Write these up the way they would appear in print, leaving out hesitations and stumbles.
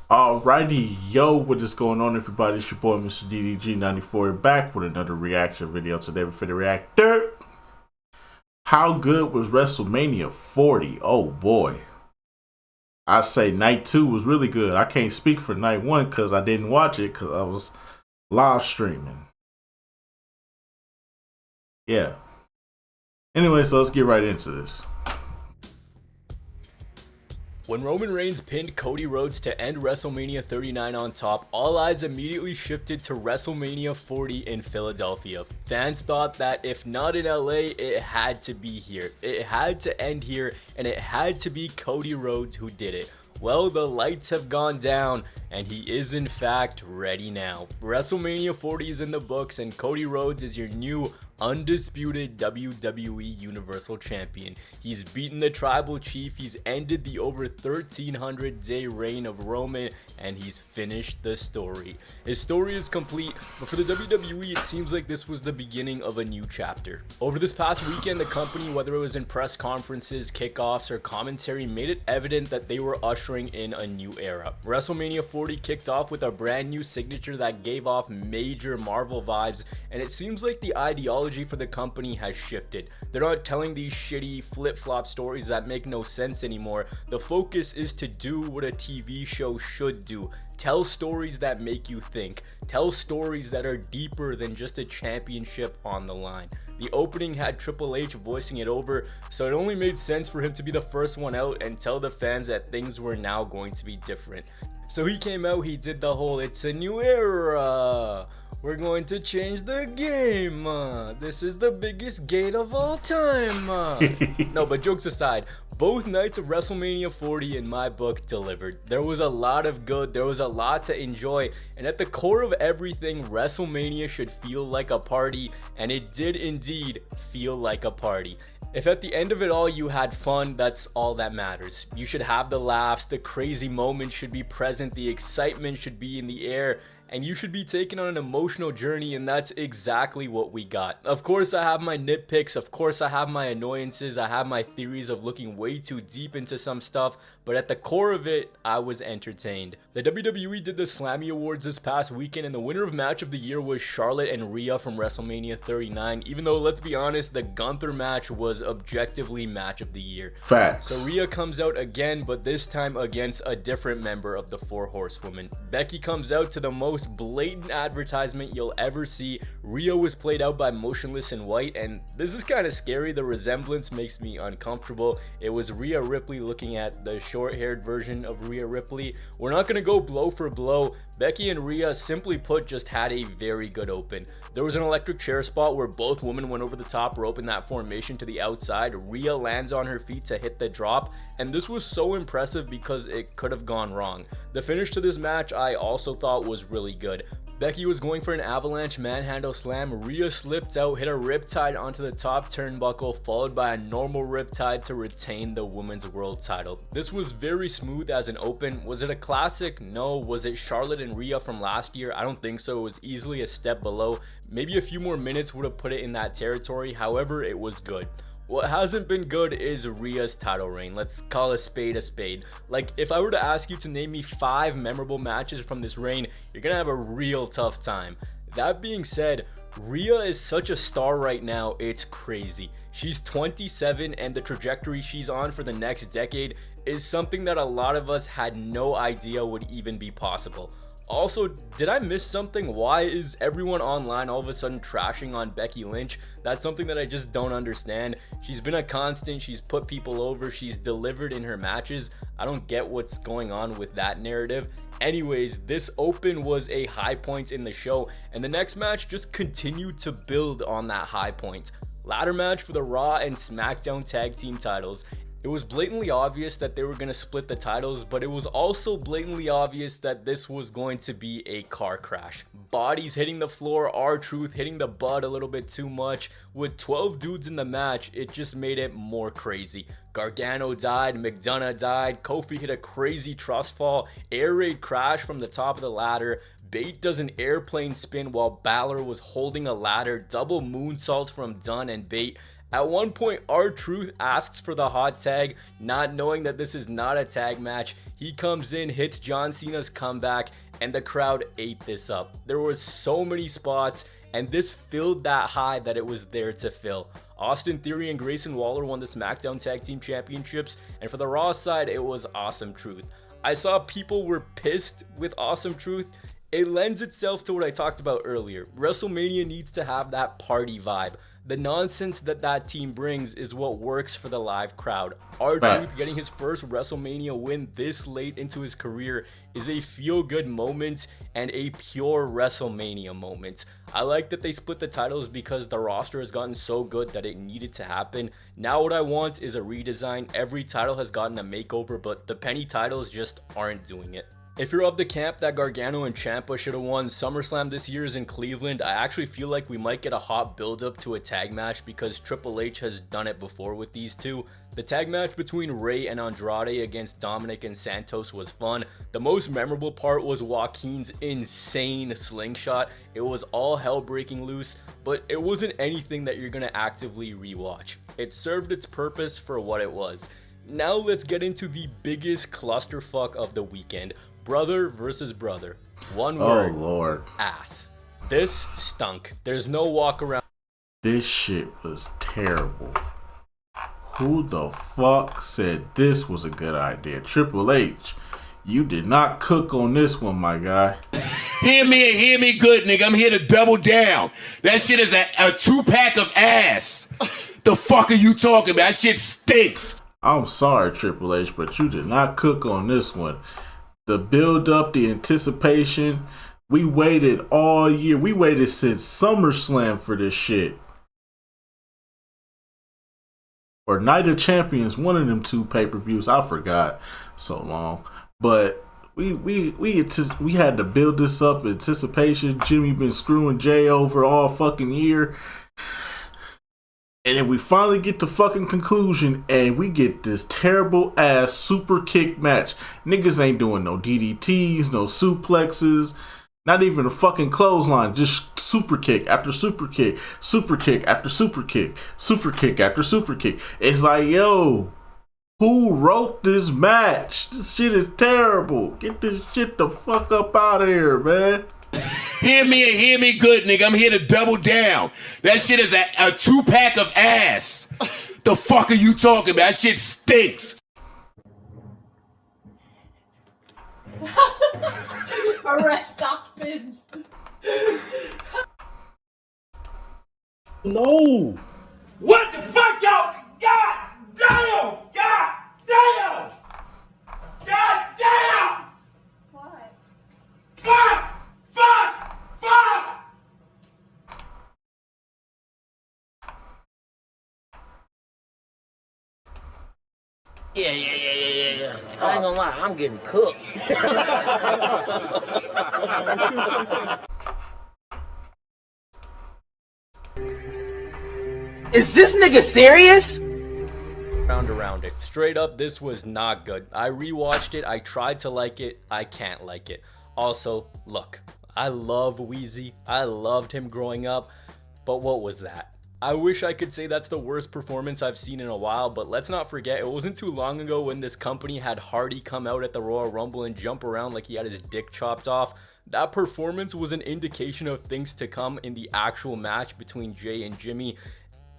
Alrighty, yo, what is going on, everybody? It's your boy, Mr. DDG94, back with another reaction video today for the reactor. How good was WrestleMania 40? Oh boy. I say night 2 was really good. I can't speak for night 1 because I didn't watch it because I was live streaming. Yeah. Anyway, so let's get right into this. When Roman Reigns pinned Cody Rhodes to end WrestleMania 39 on top, all eyes immediately shifted to WrestleMania 40 in Philadelphia. Fans thought that if not in LA, it had to be here. It had to end here, and it had to be Cody Rhodes who did it. Well, the lights have gone down, and he is in fact ready now. WrestleMania 40 is in the books, and Cody Rhodes is your new undisputed WWE Universal Champion. He's beaten the Tribal Chief, he's ended the over 1300 day reign of Roman, and he's finished the story. His story is complete, but for the WWE, it seems like this was the beginning of a new chapter. Over this past weekend, the company, whether it was in press conferences, kickoffs, or commentary, made it evident that they were ushering in a new era. WrestleMania 40 kicked off with a brand new signature that gave off major Marvel vibes, and it seems like the ideology for the company has shifted. They're not telling these shitty flip-flop stories that make no sense anymore. The focus is to do what a TV show should do. Tell stories that make you think. Tell stories that are deeper than just a championship on the line. The opening had Triple H voicing it over, so it only made sense for him to be the first one out and tell the fans that things were now going to be different. So he came out, he did the whole "it's a new era, we're going to change the game, this is the biggest gate of all time." No, but jokes aside, both nights of WrestleMania 40 in my book delivered. There was a lot of good, there was a lot to enjoy, and at the core of everything, WrestleMania should feel like a party, and it did indeed feel like a party. If at the end of it all you had fun, that's all that matters. You should have the laughs, the crazy moments should be present, the excitement should be in the air, and you should be taken on an emotional journey, and that's exactly what we got. Of course I have my nitpicks, of course I have my annoyances, I have my theories of looking way too deep into some stuff, but at the core of it, I was entertained. The WWE did the Slammy Awards this past weekend, and the winner of Match of the Year was Charlotte and Rhea from WrestleMania 39, even though, let's be honest, the Gunther match was objectively Match of the Year. Facts. So Rhea comes out again, but this time against a different member of the Four Horsewomen. Becky comes out to the most blatant advertisement you'll ever see. Rhea was played out by Motionless in White, and this is kind of scary. The resemblance makes me uncomfortable. It was Rhea Ripley looking at the short-haired version of Rhea Ripley. We're not gonna go blow for blow. Becky and Rhea, simply put, just had a very good open. There was an electric chair spot where both women went over the top rope in that formation to the outside. Rhea lands on her feet to hit the drop, and this was so impressive because it could have gone wrong. The finish to this match I also thought was really good. Becky was going for an avalanche manhandle slam. Rhea slipped out, hit a riptide onto the top turnbuckle, followed by a normal riptide to retain the women's world title. This was very smooth as an open. Was it a classic? No. Was it Charlotte and Rhea from last year? I don't think so. It was easily a step below. Maybe a few more minutes would have put it in that territory. However, it was good. What hasn't been good is Rhea's title reign. Let's call a spade a spade. Like, if I were to ask you to name me 5 memorable matches from this reign, you're gonna have a real tough time. That being said, Rhea is such a star right now, it's crazy. She's 27, and the trajectory she's on for the next decade is something that a lot of us had no idea would even be possible. Also, did I miss something? Why is everyone online all of a sudden trashing on Becky Lynch? That's something that I just don't understand. She's been a constant, she's put people over, she's delivered in her matches. I don't get what's going on with that narrative. Anyways, this open was a high point in the show, and the next match just continued to build on that high point. Ladder match for the Raw and SmackDown tag team titles. It was blatantly obvious that they were going to split the titles, but it was also blatantly obvious that this was going to be a car crash. Bodies hitting the floor, R-Truth hitting the butt a little bit too much. With 12 dudes in the match, it just made it more crazy. Gargano died, McDonough died, Kofi hit a crazy trust fall, air raid crash from the top of the ladder, Bate does an airplane spin while Balor was holding a ladder, double moonsaults from Dunn and Bate. At one point, R-Truth asks for the hot tag, not knowing that this is not a tag match. He comes in, hits John Cena's comeback, and the crowd ate this up. There were so many spots, and this filled that high that it was there to fill. Austin Theory and Grayson Waller won the SmackDown Tag Team Championships, and for the Raw side, it was Awesome Truth. I saw people were pissed with Awesome Truth. It lends itself to what I talked about earlier. WrestleMania needs to have that party vibe. The nonsense that team brings is what works for the live crowd. R-Truth getting his first WrestleMania win this late into his career is a feel-good moment and a pure WrestleMania moment. I like that they split the titles because the roster has gotten so good that it needed to happen. Now what I want is a redesign. Every title has gotten a makeover, but the penny titles just aren't doing it. If you're of the camp that Gargano and Ciampa should have won SummerSlam this year is in Cleveland, I actually feel like we might get a hot build-up to a tag match because Triple H has done it before with these two. The tag match between Rey and Andrade against Dominic and Santos was fun. The most memorable part was Joaquin's insane slingshot. It was all hell breaking loose, but it wasn't anything that you're gonna actively rewatch. It served its purpose for what it was. Now let's get into the biggest clusterfuck of the weekend. Brother versus brother. One word. Oh, Lord. Ass. This stunk. There's no walk around. This shit was terrible. Who the fuck said this was a good idea? Triple H, you did not cook on this one, my guy. Hear me good, nigga. I'm here to double down. That shit is a 2-pack of ass. The fuck are you talking about? That shit stinks. I'm sorry, Triple H, but you did not cook on this one. The build up, the anticipation, we waited all year. We waited since SummerSlam for this shit. Or Night of Champions, one of them two pay-per-views. I forgot, so long. But we had to build this up, anticipation. Jimmy been screwing Jay over all fucking year. And then we finally get the fucking conclusion and we get this terrible ass super kick match. Niggas ain't doing no DDTs, no suplexes, not even a fucking clothesline, just super kick after super kick, super kick after super kick, super kick after super kick. It's like, yo, who wrote this match? This shit is terrible. Get this shit the fuck up out of here, man. Hear me good, nigga. I'm here to double down. That shit is a 2-pack of ass. The fuck are you talking about? That shit stinks. Arrest Stockman. No. What the fuck, y'all? God damn! God damn! God damn! What? Fuck! Fuck! Fuck! Yeah. I ain't gonna lie, I'm getting cooked. Is this nigga serious? Around it. Straight up, this was not good. I rewatched it. I tried to like it. I can't like it. Also, look, I love Wheezy. I loved him growing up. But what was that? I wish I could say that's the worst performance I've seen in a while, but let's not forget, it wasn't too long ago when this company had Hardy come out at the Royal Rumble and jump around like he had his dick chopped off. That performance was an indication of things to come in the actual match between Jay and Jimmy,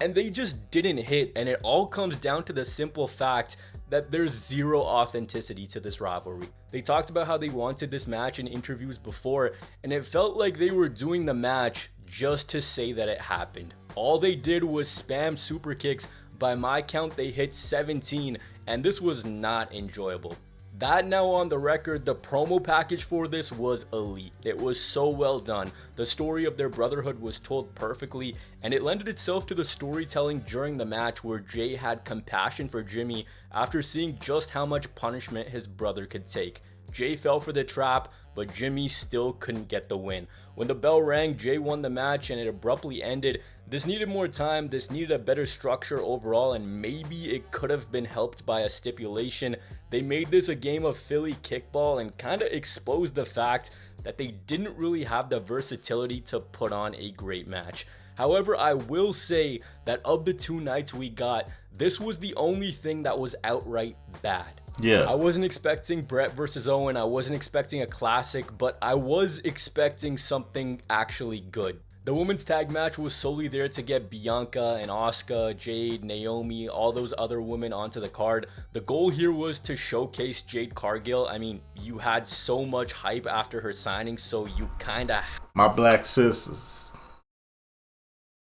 and they just didn't hit, and it all comes down to the simple fact that there's zero authenticity to this rivalry. They talked about how they wanted this match in interviews before, and it felt like they were doing the match just to say that it happened. All they did was spam super kicks. By my count, they hit 17, and this was not enjoyable. That now on the record, the promo package for this was elite. It was so well done. The story of their brotherhood was told perfectly, and it lended itself to the storytelling during the match where Jay had compassion for Jimmy after seeing just how much punishment his brother could take. Jay fell for the trap, but Jimmy still couldn't get the win. When the bell rang, Jay won the match and it abruptly ended. This needed more time, this needed a better structure overall, and maybe it could have been helped by a stipulation. They made this a game of Philly kickball and kind of exposed the fact that they didn't really have the versatility to put on a great match. However, I will say that of the 2 nights we got, this was the only thing that was outright bad. Yeah. I wasn't expecting Brett versus Owen. I wasn't expecting a classic, but I was expecting something actually good. The women's tag match was solely there to get Bianca and Asuka, Jade, Naomi, all those other women onto the card. The goal here was to showcase Jade Cargill. I mean, you had so much hype after her signing, so you kinda... My black sisters.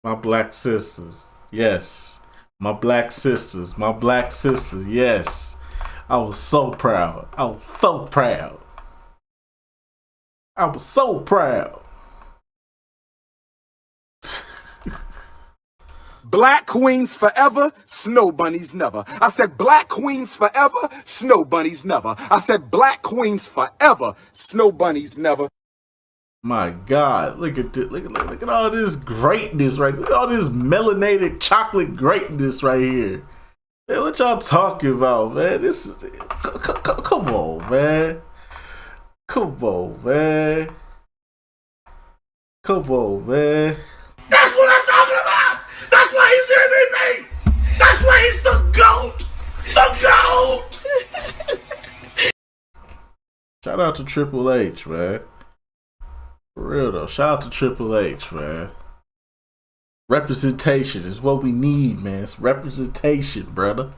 My black sisters. Yes. My black sisters. My black sisters. Yes. I was so proud. I was so proud. I was so proud. Black queens forever, snow bunnies never. I said black queens forever, snow bunnies never. I said black queens forever, snow bunnies never. My God, look at this, look at all this greatness right. Look at all this melanated chocolate greatness right here. Man, what y'all talking about, man? This is come on, man. Come on, man. Come on, man. That's what I'm talking about. That's why he's the MVP. That's why he's the GOAT. The GOAT. Shout out to Triple H, man. For real though, shout out to Triple H, man. Representation is what we need, man. It's representation, brother.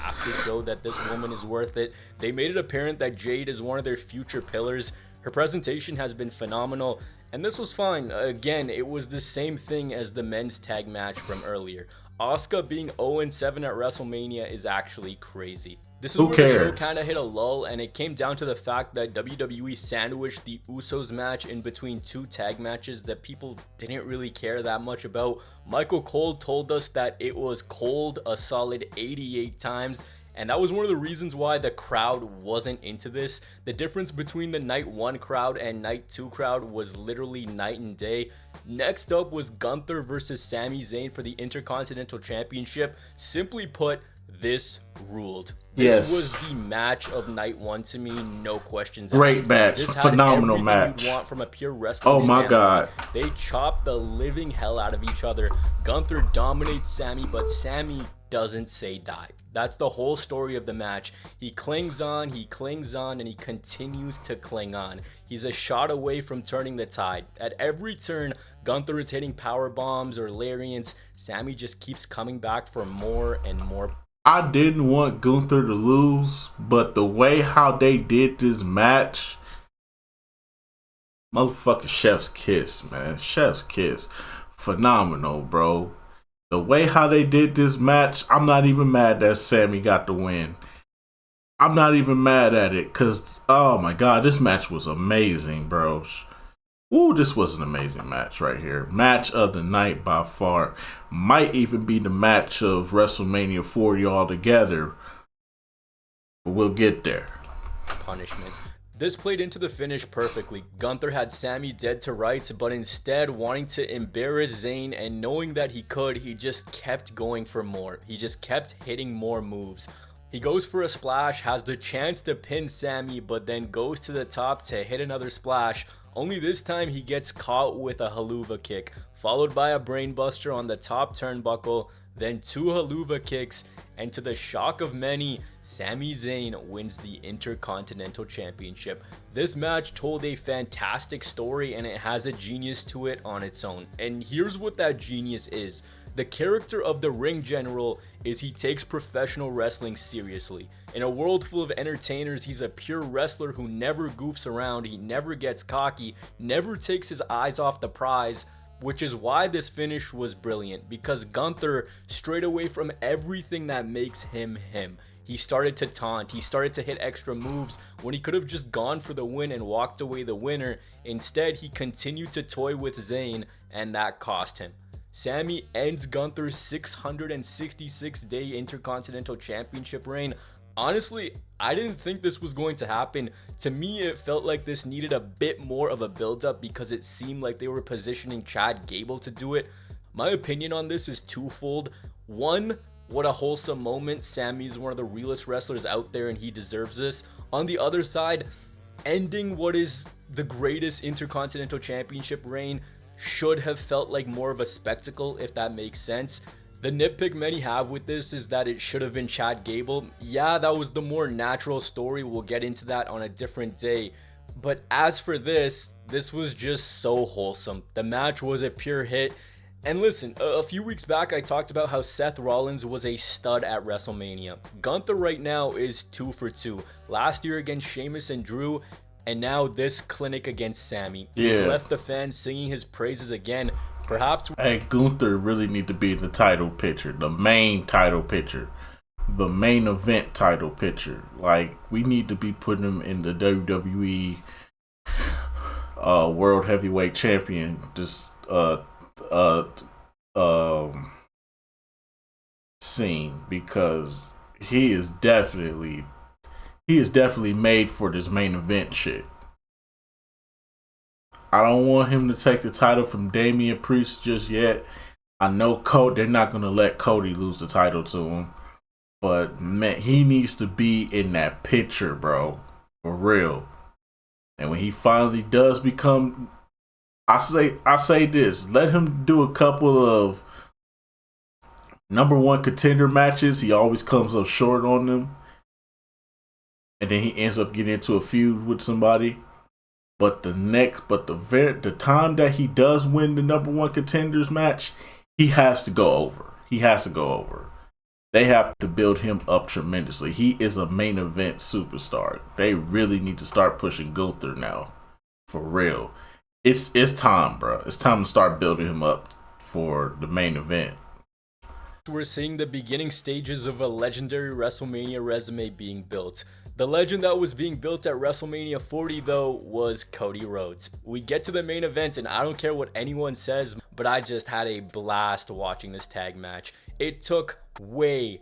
Have to show that this woman is worth it. They made it apparent that Jade is one of their future pillars. Her presentation has been phenomenal, and this was fine. Again, it was the same thing as the men's tag match from earlier. Asuka being 0-7 at WrestleMania is actually crazy. This is where the show kind of hit a lull, and it came down to the fact that WWE sandwiched the Usos match in between 2 tag matches that people didn't really care that much about. Michael Cole told us that it was cold a solid 88 times, and that was one of the reasons why the crowd wasn't into this. The difference between the night 1 crowd and night 2 crowd was literally night and day. Next up was Gunther versus Sami Zayn for the Intercontinental Championship. Simply put, this ruled. This was the match of night 1 to me, no questions asked. Great match, This had phenomenal everything match. you'd want from a pure wrestling Oh my standpoint. God. They chopped the living hell out of each other. Gunther dominates Sami, but Sami doesn't say die. That's the whole story of the match. He clings on, and he continues to cling on. He's a shot away from turning the tide. At every turn, Gunther is hitting power bombs or lariats. Sami just keeps coming back for more and more. I didn't want Gunther to lose, but the way how they did this match, motherfucking chef's kiss, man. Chef's kiss. Phenomenal, bro. The way how they did this match, I'm not even mad that Sami got the win. I'm not even mad at it, because, oh my God, this match was amazing, bro. Ooh, this was an amazing match right here. Match of the night by far. Might even be the match of WrestleMania 40 altogether. But we'll get there. Punishment. This played into the finish perfectly. Gunther had Sami dead to rights, but instead wanting to embarrass Zayn and knowing that he could, he just kept going for more. He just kept hitting more moves. He goes for a splash, has the chance to pin Sami, but then goes to the top to hit another splash. Only this time he gets caught with a haluva kick, followed by a brainbuster on the top turnbuckle, then 2 haluva kicks, and to the shock of many, Sami Zayn wins the Intercontinental Championship. This match told a fantastic story, and it has a genius to it on its own. And here's what that genius is. The character of the ring general is he takes professional wrestling seriously. In a world full of entertainers, he's a pure wrestler who never goofs around, he never gets cocky, never takes his eyes off the prize, which is why this finish was brilliant, because Gunther strayed away from everything that makes him him. He started to taunt, he started to hit extra moves when he could have just gone for the win and walked away the winner. Instead, he continued to toy with Zayn, and that cost him. Sami ends Gunther's 666-day Intercontinental Championship reign. Honestly, I didn't think this was going to happen. To me, it felt like this needed a bit more of a build-up because it seemed like they were positioning Chad Gable to do it. My opinion on this is twofold. One, what a wholesome moment. Sami is one of the realest wrestlers out there and he deserves this. On the other side, ending what is the greatest Intercontinental Championship reign should have felt like more of a spectacle, if that makes sense. The nitpick many have with this is that it should have been Chad Gable. Yeah, that was the more natural story. We'll get into that on a different day. But as for this was just so wholesome. The match was a pure hit. And listen, a few weeks back I talked about how Seth Rollins was a stud at WrestleMania. Gunther right now is 2 for 2. Last year against Sheamus and Drew, and now this clinic against Sammy. He's left the fans singing his praises again. Perhaps. Hey, Gunther really need to be in the title picture, the main title picture, the main event title picture. Like, we need to be putting him in the WWE World Heavyweight Champion scene, because he is definitely made for this main event shit. I don't want him to take the title from Damian Priest just yet. I know they're not going to let Cody lose the title to him. But, man, he needs to be in that picture, bro. For real. And when he finally does become... I say this. Let him do a couple of number one contender matches. He always comes up short on them. And then he ends up getting into a feud with somebody. But the time that he does win the number one contenders match, he has to go over. They have to build him up tremendously. He is a main event superstar. They really need to start pushing Gunther now. For real. It's time, bro. It's time to start building him up for the main event. We're seeing the beginning stages of a legendary WrestleMania resume being built. The legend that was being built at WrestleMania 40, though, was Cody Rhodes. We get to the main event, and I don't care what anyone says, but I just had a blast watching this tag match. It took way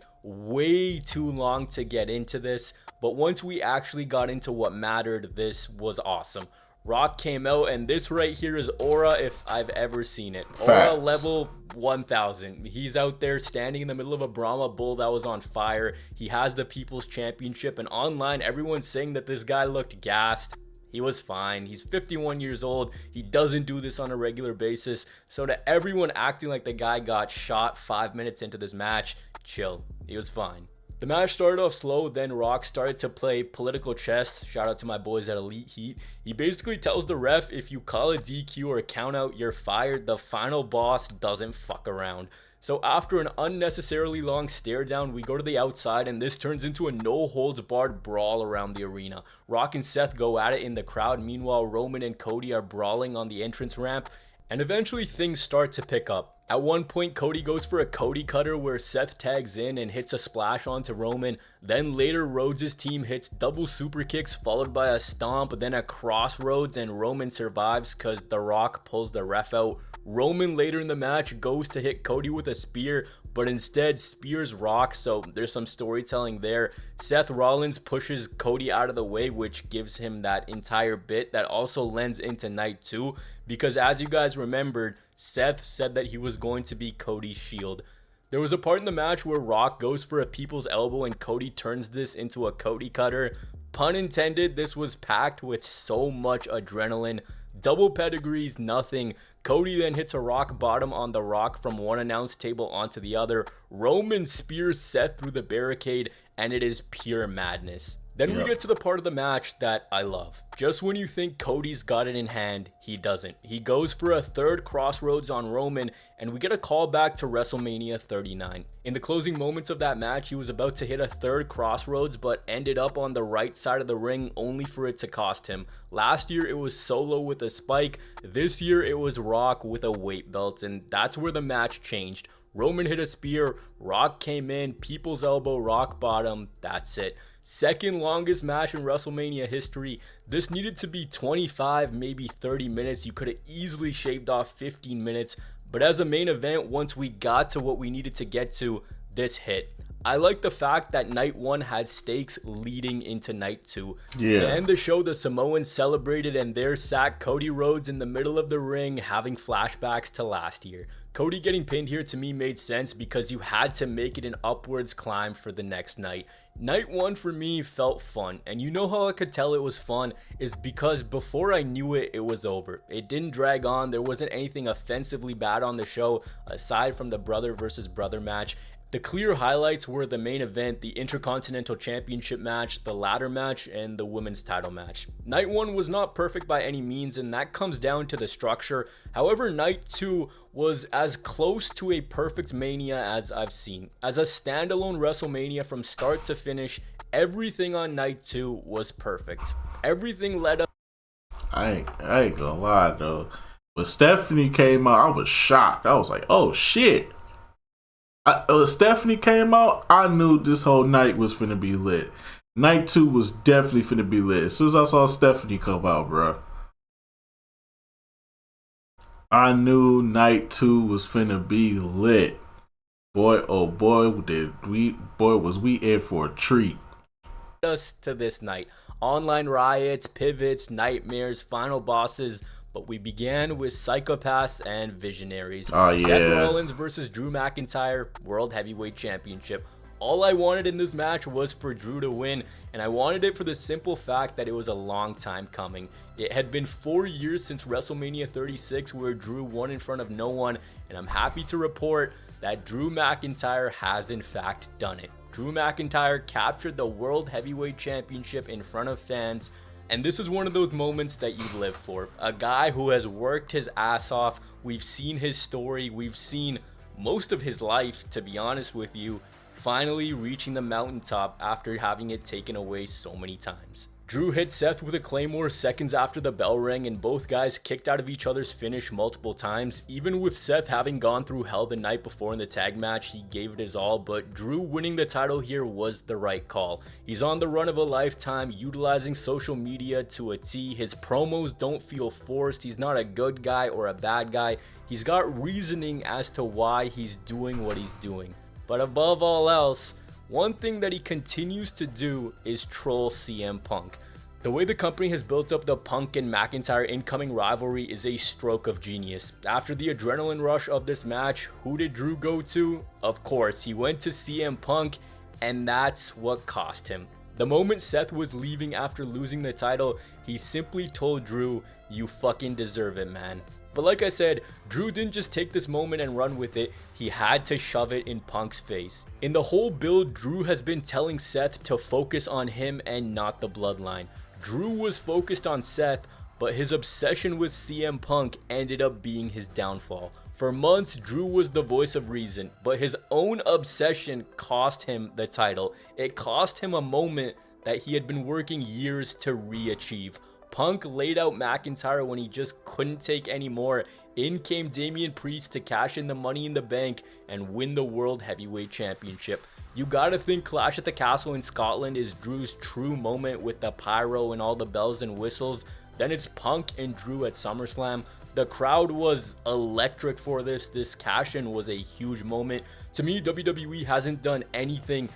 too long to get into this, but once we actually got into what mattered, this was awesome. Rock came out, and this right here is Aura if I've ever seen it. Aura level 1000. He's out there standing in the middle of a Brahma bull that was on fire. He has the People's Championship, and online everyone's saying that this guy looked gassed. He was fine. He's 51 years old. He doesn't do this on a regular basis. So to everyone acting like the guy got shot 5 minutes into this match, chill. He was fine. The match started off slow, then Rock started to play political chess. Shout out to my boys at Elite Heat. He basically tells the ref, if you call a DQ or a count out, you're fired. The final boss doesn't fuck around. So after an unnecessarily long stare down, we go to the outside, and this turns into a no-holds-barred brawl around the arena. Rock and Seth go at it in the crowd. Meanwhile, Roman and Cody are brawling on the entrance ramp. And eventually things start to pick up. At one point, Cody goes for a Cody cutter where Seth tags in and hits a splash onto Roman. Then later, Rhodes' team hits double super kicks followed by a stomp, then a crossroads, and Roman survives because The Rock pulls the ref out. Roman later in the match goes to hit Cody with a spear, but instead spears Rock, so there's some storytelling there. Seth Rollins pushes Cody out of the way, which gives him that entire bit that also lends into night 2, because as you guys remembered, Seth said that he was going to be Cody's shield. There was a part in the match where Rock goes for a people's elbow and Cody turns this into a Cody cutter. Pun intended, this was packed with so much adrenaline. Double pedigrees, nothing. Cody then hits a rock bottom on The Rock from one announce table onto the other. Roman spears Seth through the barricade, and it is pure madness. Then we get to the part of the match that I love. Just when you think Cody's got it in hand, he doesn't. He goes for a third crossroads on Roman, and we get a call back to WrestleMania 39. In the closing moments of that match, he was about to hit a third crossroads, but ended up on the right side of the ring only for it to cost him. Last year, it was Solo with a spike. This year, it was Rock with a weight belt, and that's where the match changed. Roman hit a spear, Rock came in, people's elbow, rock bottom, that's it. Second longest match in WrestleMania history. This needed to be 25, maybe 30 minutes. You could have easily shaved off 15 minutes. But as a main event, once we got to what we needed to get to, this hit. I like the fact that night 1 had stakes leading into night 2. To end the show, the Samoans celebrated, and there sat Cody Rhodes in the middle of the ring having flashbacks to last year. Cody getting pinned here to me made sense because you had to make it an upwards climb for the next night. Night 1 for me felt fun, and you know how I could tell it was fun is because before I knew it, it was over. It didn't drag on, there wasn't anything offensively bad on the show aside from the brother versus brother match. The clear highlights were the main event, the Intercontinental Championship match, the ladder match, and the women's title match. Night 1 was not perfect by any means, and that comes down to the structure. However, night 2 was as close to a perfect Mania as I've seen. As a standalone WrestleMania from start to finish, everything on night 2 was perfect. Everything led up. I ain't gonna lie though. When Stephanie came out, I was shocked. I was like, oh shit. When Stephanie came out, I knew this whole night was finna be lit. Night 2 was definitely finna be lit. As soon as I saw Stephanie come out, bro, I knew night 2 was finna be lit. Boy, oh boy, was we in for a treat. Us to this night. Online riots, pivots, nightmares, final bosses. But we began with Psychopaths and Visionaries. Oh, yeah. Seth Rollins versus Drew McIntyre, World Heavyweight Championship. All I wanted in this match was for Drew to win, and I wanted it for the simple fact that it was a long time coming. It had been 4 years since WrestleMania 36 where Drew won in front of no one, and I'm happy to report that Drew McIntyre has in fact done it. Drew McIntyre captured the World Heavyweight Championship in front of fans. And this is one of those moments that you live for. A guy who has worked his ass off. We've seen his story. We've seen most of his life, to be honest with you, finally reaching the mountaintop after having it taken away so many times. Drew hit Seth with a Claymore seconds after the bell rang, and both guys kicked out of each other's finish multiple times. Even with Seth having gone through hell the night before in the tag match, he gave it his all, but Drew winning the title here was the right call. He's on the run of a lifetime, utilizing social media to a T. His promos don't feel forced. He's not a good guy or a bad guy. He's got reasoning as to why he's doing what he's doing. But above all else, one thing that he continues to do is troll CM Punk. The way the company has built up the Punk and McIntyre incoming rivalry is a stroke of genius. After the adrenaline rush of this match, who did Drew go to? Of course, he went to CM Punk, and that's what cost him. The moment Seth was leaving after losing the title, he simply told Drew, "You fucking deserve it, man." But like I said, Drew didn't just take this moment and run with it, he had to shove it in Punk's face. In the whole build, Drew has been telling Seth to focus on him and not the bloodline. Drew was focused on Seth, but his obsession with CM Punk ended up being his downfall. For months, Drew was the voice of reason, but his own obsession cost him the title. It cost him a moment that he had been working years to re-achieve. Punk laid out McIntyre when he just couldn't take any more. In came Damian Priest to cash in the Money in the Bank and win the World Heavyweight Championship. You gotta think Clash at the Castle in Scotland is Drew's true moment with the pyro and all the bells and whistles. Then it's Punk and Drew at SummerSlam. The crowd was electric for this. This cash-in was a huge moment. To me, WWE hasn't done anything,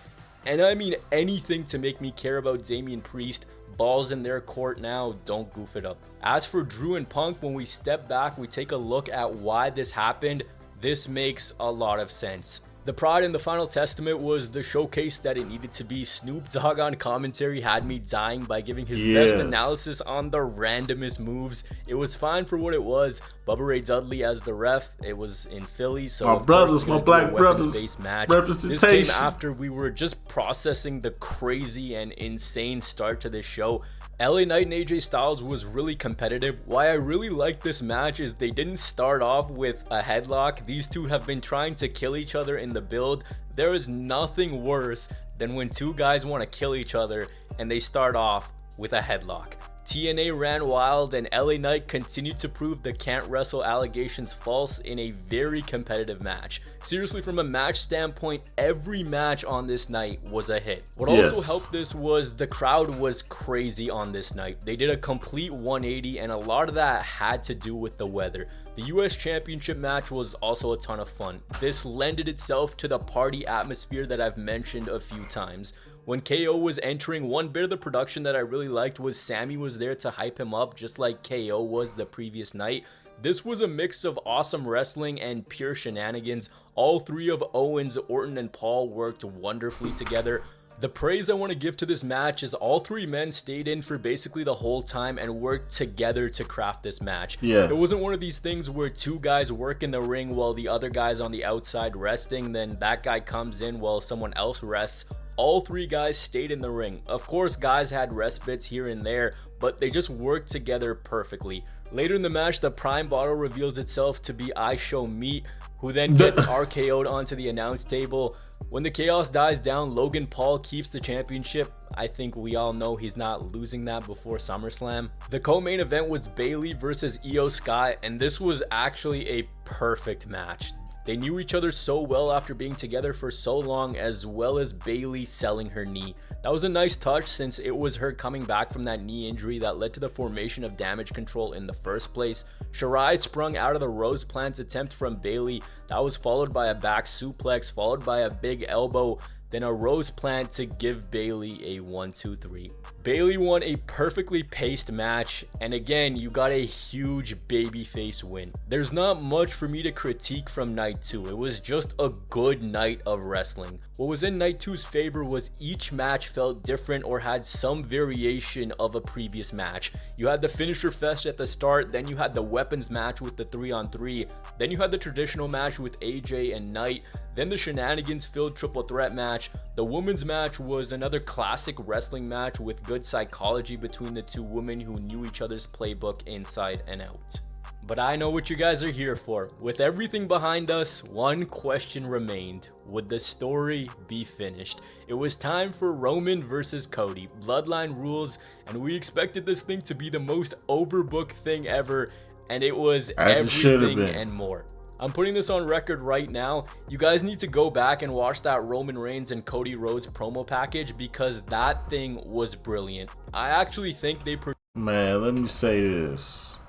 and I mean anything, to make me care about Damian Priest. Balls in their court now, don't goof it up. As for Drew and Punk, when we step back, we take a look at why this happened. This makes a lot of sense. The pride in the final testament was the showcase that it needed to be. Snoop Dogg on commentary had me dying by giving his best analysis on the randomest moves. It was fine for what it was. Bubba Ray Dudley as the ref. It was in Philly, so my brothers, my black brothers, based match. representation. This came after we were just processing the crazy and insane start to this show. LA Knight and AJ Styles was really competitive. Why I really like this match is they didn't start off with a headlock. These two have been trying to kill each other in the build. There is nothing worse than when two guys want to kill each other and they start off with a headlock. TNA ran wild, and LA Knight continued to prove the can't wrestle allegations false in a very competitive match. Seriously, from a match standpoint, every match on this night was a hit. What also helped this was the crowd was crazy on this night. They did a complete 180, and a lot of that had to do with the weather. The US Championship match was also a ton of fun. This lended itself to the party atmosphere that I've mentioned a few times. When KO was entering, one bit of the production that I really liked was Sammy was there to hype him up just like KO was the previous night. This was a mix of awesome wrestling and pure shenanigans. All three of Owens, Orton, and Paul worked wonderfully together. The praise I want to give to this match is all three men stayed in for basically the whole time and worked together to craft this match. Yeah. It wasn't one of these things where two guys work in the ring while the other guy's on the outside resting, then that guy comes in while someone else rests. All three guys stayed in the ring. Of course, guys had respites here and there, but they just worked together perfectly. Later in the match, the Prime bottle reveals itself to be I Show Meat, who then gets RKO'd onto the announce table. When the chaos dies down, Logan Paul keeps the championship. I think we all know he's not losing that before SummerSlam. The co-main event was Bayley versus Io Sky, and this was actually a perfect match. They knew each other so well after being together for so long, as well as Bayley selling her knee. That was a nice touch since it was her coming back from that knee injury that led to the formation of Damage Control in the first place. Shirai sprung out of the Rose Plants attempt from Bayley. That was followed by a back suplex, followed by a big elbow, then a Rose Plant to give Bayley a 1-2-3. Bayley won a perfectly paced match, and again, you got a huge babyface win. There's not much for me to critique from night 2. It was just a good night of wrestling. What was in night 2's favor was each match felt different or had some variation of a previous match. You had the finisher fest at the start, then you had the weapons match with the 3-on-3, then you had the traditional match with AJ and Knight, then the shenanigans filled triple threat match. The women's match was another classic wrestling match with good psychology between the two women who knew each other's playbook inside and out. But I know what you guys are here for. With everything behind us, one question remained. Would the story be finished? It was time for Roman versus Cody. Bloodline rules, and we expected this thing to be the most overbooked thing ever, and it was everything and more. I'm putting this on record right now. You guys need to go back and watch that Roman Reigns and Cody Rhodes promo package because that thing was brilliant. I actually think they... Man, let me say this.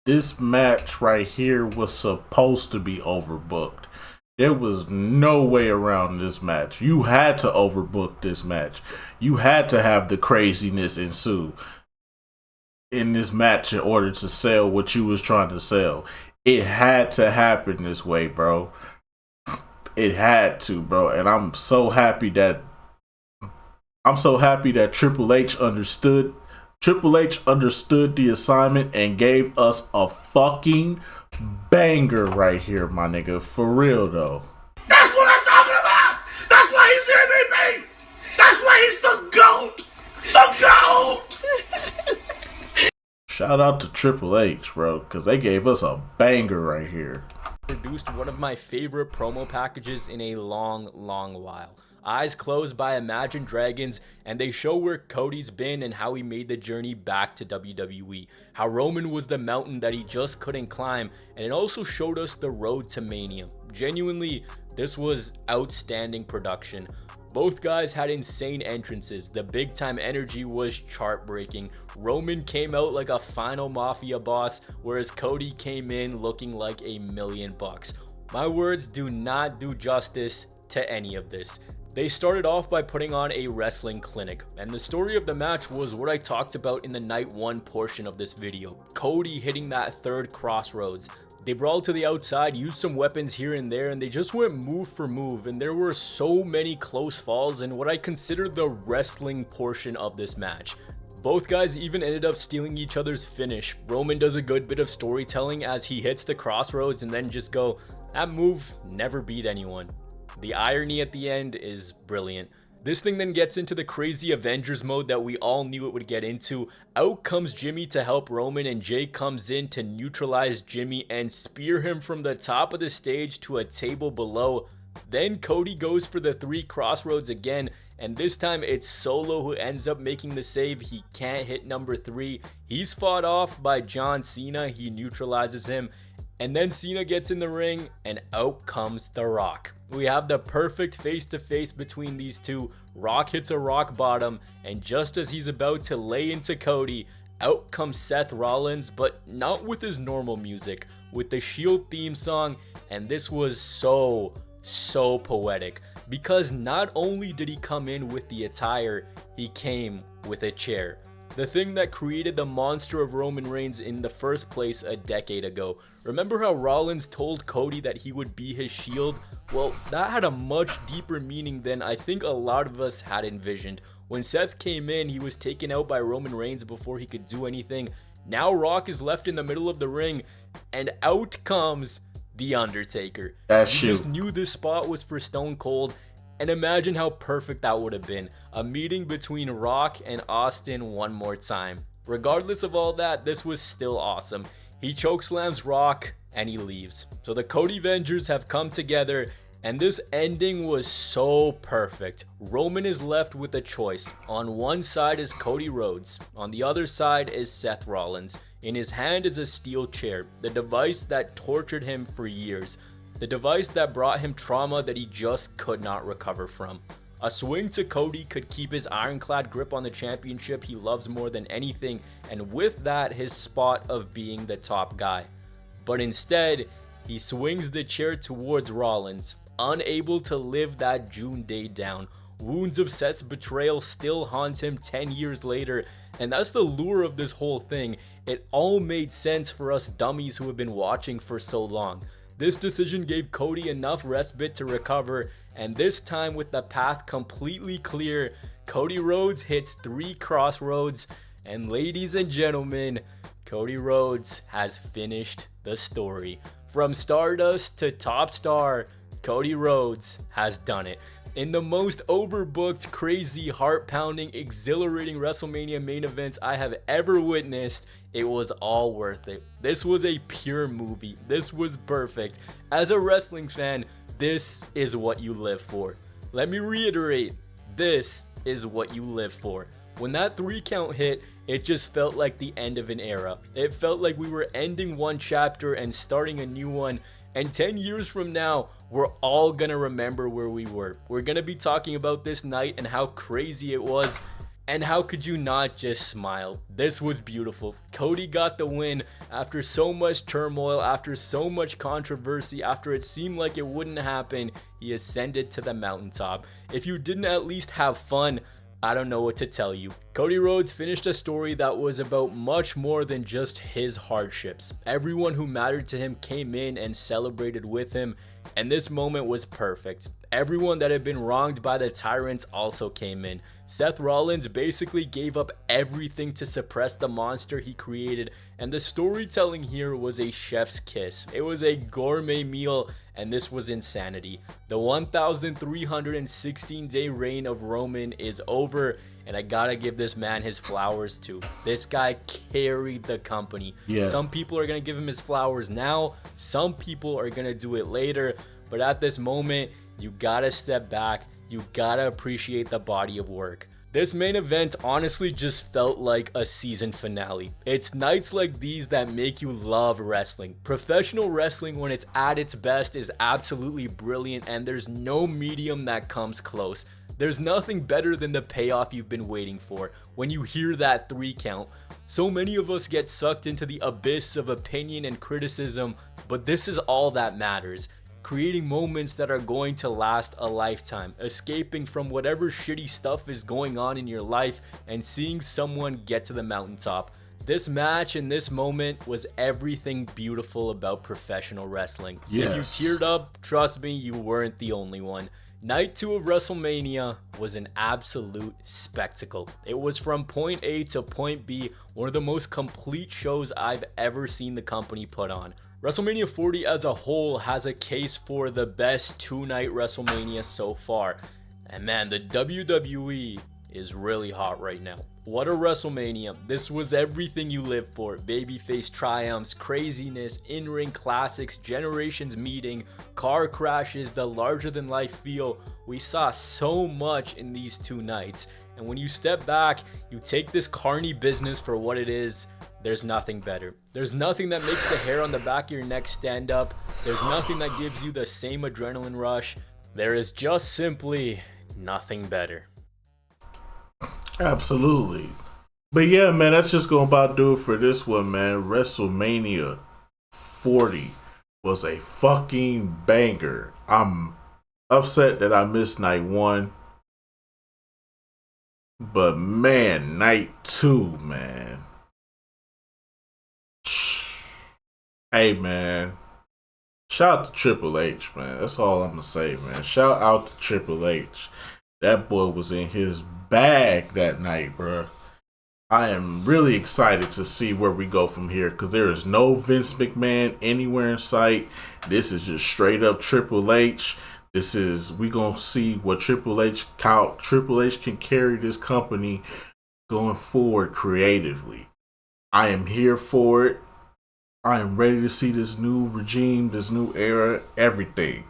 This match right here was supposed to be overbooked. There was no way around this match. You had to overbook this match. You had to have the craziness ensue in this match in order to sell what you was trying to sell. It had to happen this way, bro. It had to, bro. And I'm so happy that Triple H understood. Triple H understood the assignment and gave us a fucking banger right here, my nigga. For real though. That's what I'm talking about. That's why he's the MVP. That's why he's the GOAT. The GOAT. Shout out to Triple H, bro, because they gave us a banger right here. Produced one of my favorite promo packages in a long while. Eyes Closed by Imagine Dragons, and they show where Cody's been and how he made the journey back to WWE. How Roman was the mountain that he just couldn't climb, and it also showed us the road to Mania. Genuinely, this was outstanding production. Both guys had insane entrances. The big time energy was chart breaking. Roman came out like a final mafia boss, whereas Cody came in looking like $1,000,000. My words do not do justice to any of this. They started off by putting on a wrestling clinic, and the story of the match was what I talked about in the night 1 portion of this video. Cody hitting that third crossroads. They brawled to the outside, used some weapons here and there, and they just went move for move, and there were so many close falls in what I consider the wrestling portion of this match. Both guys even ended up stealing each other's finish. Roman does a good bit of storytelling as he hits the crossroads and then just go, that move never beat anyone. The irony at the end is brilliant. This thing then gets into the crazy Avengers mode that we all knew it would get into. Out comes Jimmy to help Roman, and Jay comes in to neutralize Jimmy and spear him from the top of the stage to a table below. Then Cody goes for the 3 crossroads again, and this time it's Solo who ends up making the save. He can't hit number 3. He's fought off by John Cena. He neutralizes him. And then Cena gets in the ring, and out comes The Rock. We have the perfect face-to-face between these two. Rock hits a rock bottom, and just as he's about to lay into Cody, out comes Seth Rollins, but not with his normal music, with the Shield theme song, and this was so so poetic because not only did he come in with the attire, he came with a chair. The thing that created the monster of Roman Reigns in the first place a decade ago. Remember how Rollins told Cody that he would be his shield? Well, that had a much deeper meaning than I think a lot of us had envisioned. When Seth came in, he was taken out by Roman Reigns before he could do anything. Now Rock is left in the middle of the ring, and out comes The Undertaker. That's You you. just knew this spot was for Stone Cold. And imagine how perfect that would have been. A meeting between Rock and Austin one more time. Regardless of all that, this was still awesome. He chokeslams Rock and he leaves. So the Cody Vengers have come together and this ending was so perfect. Roman is left with a choice. On one side is Cody Rhodes. On the other side is Seth Rollins. In his hand is a steel chair, the device that tortured him for years. The device that brought him trauma that he just could not recover from. A swing to Cody could keep his ironclad grip on the championship he loves more than anything, and with that, his spot of being the top guy. But instead, he swings the chair towards Rollins, unable to live that June day down. Wounds of Seth's betrayal still haunt him 10 years later, and that's the lure of this whole thing. It all made sense for us dummies who have been watching for so long. This decision gave Cody enough respite to recover, and this time with the path completely clear, Cody Rhodes hits 3 crossroads, and ladies and gentlemen, Cody Rhodes has finished the story. From Stardust to top star, Cody Rhodes has done it. In the most overbooked, crazy, heart-pounding, exhilarating WrestleMania main events I have ever witnessed, it was all worth it. This was a pure movie. This was perfect. As a wrestling fan, this is what you live for. Let me reiterate, this is what you live for. When that 3 count hit, it just felt like the end of an era. It felt like we were ending one chapter and starting a new one. And 10 years from now, we're all gonna remember where we were. We're gonna be talking about this night and how crazy it was. And how could you not just smile? This was beautiful. Cody got the win after so much turmoil, after so much controversy, after it seemed like it wouldn't happen. He ascended to the mountaintop. If you didn't at least have fun, I don't know what to tell you. Cody Rhodes finished a story that was about much more than just his hardships. Everyone who mattered to him came in and celebrated with him, and this moment was perfect. Everyone that had been wronged by the tyrants also came in. Seth Rollins basically gave up everything to suppress the monster he created, and the storytelling here was a chef's kiss. It was a gourmet meal, and this was insanity. The 1,316-day reign of Roman is over, and I gotta give this man his flowers too. This guy carried the company. Yeah. Some people are gonna give him his flowers now, some people are gonna do it later, but at this moment, you gotta step back, you gotta appreciate the body of work. This main event honestly just felt like a season finale. It's nights like these that make you love wrestling. Professional wrestling when it's at its best is absolutely brilliant, and there's no medium that comes close. There's nothing better than the payoff you've been waiting for when you hear that 3 count. So many of us get sucked into the abyss of opinion and criticism, but this is all that matters. Creating moments that are going to last a lifetime, escaping from whatever shitty stuff is going on in your life, and seeing someone get to the mountaintop. This match and this moment was everything beautiful about professional wrestling. Yes. If you teared up, trust me, you weren't the only one. Night 2 of WrestleMania was an absolute spectacle. It was from point A to point B, one of the most complete shows I've ever seen the company put on. WrestleMania 40 as a whole has a case for the best 2-night WrestleMania so far. And man, the WWE is really hot right now. What a WrestleMania. This was everything you live for. Babyface triumphs, craziness, in-ring classics, generations meeting, car crashes, the larger-than-life feel. We saw so much in these 2 nights. And when you step back, you take this carny business for what it is, there's nothing better. There's nothing that makes the hair on the back of your neck stand up. There's nothing that gives you the same adrenaline rush. There is just simply nothing better. Absolutely. But yeah, man, that's just gonna about do it for this one, man. WrestleMania 40 was a fucking banger. I'm Upset that I missed night 1. But man, night 2, man. Hey, man. Shout out to Triple H, man. That's all I'm going to say, man. Shout out to Triple H. That boy was in his bag that night, bro. I am really excited to see where we go from here because there is no Vince McMahon anywhere in sight. This is just straight up Triple H. We gonna see what Triple H can carry this company going forward creatively. I am here for it. I am ready to see this new regime, this new era, everything.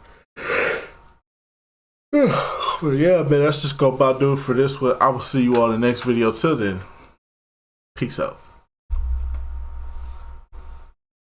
But yeah, man, that's just gonna about do it for this one. I will see you all in the next video. Till then, peace out.